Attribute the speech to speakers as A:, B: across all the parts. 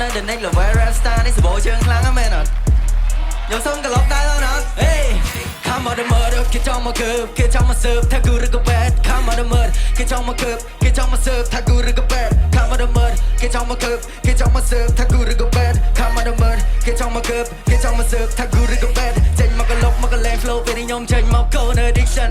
A: នៅ the next level star នេះសបោជើងខ្លាំងណាស់មែនអត់ខ្ញុំសុំក្លុបដែរអត់ Hey Come on the murder គេចង់មកកើបគេចង់មកស៊ើបថាគូឬក៏ bad Come on the murder គេចង់មកកើបគេចង់មកស៊ើបថាគូឬក៏ bad Come on the murder គេចង់មកកើបគេចង់មកស៊ើបថាគូឬក៏ bad Come on the murder គេចង់មកកើបគេចង់មកស៊ើបថាគូឬក៏ bad ចេញមកក្លុបមកកលែង flow ពេលខ្ញុំចេញមក go no addiction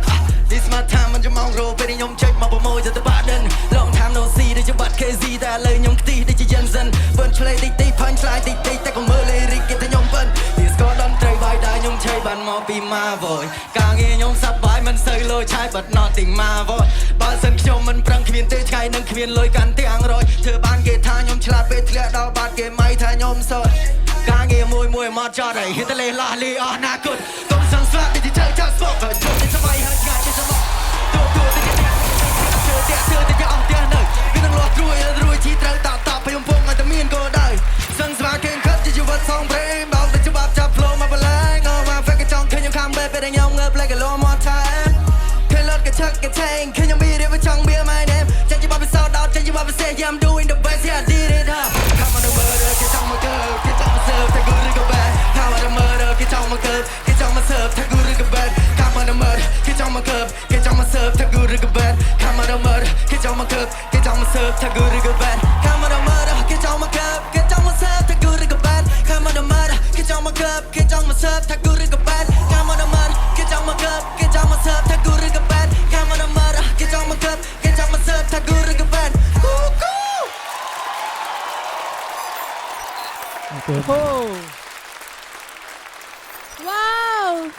A: This my time មិនចាំមករោពេលខ្ញុំចេញមកប្រមូលទៅបាក់ដឹង Long time no see ដូចជាបាត់ KZ តែឥឡូវខ្ញុំខ្ទិះដូចជា Jensen បើឆ្លេតិចតិច punch line តិចតិចតែក៏មើល lyric គេថាខ្ញុំ笨នេះស្គាល់ដល់ត្រីបាយដែរខ្ញុំឆេបានមកពីមក void ការងារខ្ញុំសប្បាយមិនសូវលុយឆាយ but nothing my void បើសិនខ្ញុំមិនប្រឹងគ្មានទេថ្ងៃនឹងគ្មានលុយកាន់ទាំងរយធ្វើបានគេថាខ្ញុំឆ្លាតពេលធ្លាក់ដល់បាត់គេមិនថាខ្ញុំសោតការងារមួយមកចោតហើយហ៊ានតែលេលាស់លីអស់ណាគុតកុំសង្ស្លាប់ដូចជាចៅចោតស្បកក៏ជុំនេះស្បៃហើយកាច់គេស្បកទូទៅគេទៅអស់ផ្ទះនៅវានឹងលាស់រួយជីត្រូវតាប់ខ្ញុំពងឲ្យតែមានគោលដៅសឹងស្វាគេខិតជាជីវិតសងព្រេងដល់តែច្បាប់ចាប់ flow មកបលែងអូមក fake ចង់ឃើញខ្ញុំខាំបែបពេលខ្ញុំងើបលេកលោមកថែឃើញលត់កឆឹកកឆេងឃើញខ្ញុំមានរៀបចង់ be my name ចេញជាបបពិសោធន៍ដល់ចេញជាបបពិសេស I'm doing the best yeah I did it huh Come on the murder គេចង់មកកើគេចង់មក serve តែ good ឬក៏ bad Come on the murder គេចង់មកកើគេចង់មក serve តែ good ឬក៏ bad Come on the murder គេចង់មកកើគេចង់មក serve តែ good ឬក៏ bad Come on the murder គេចង់មកកើគេចង់មក serve តែ good ឬក៏ bad Come on the murder គេចង់មកកើគេចង់មក serve តែ good ឬក៏ bad Come on the murder គេចង់មកកើគេចង់មក serve តែ good ឬក៏ bad Come on the murder គេចង់មកកើគេចង់មក serve តែ good ឬក៏ bad Come on the murder គេចង់មកកើគេចង់មក serve តែ good ឬក៏ bad
B: Oh. Wow.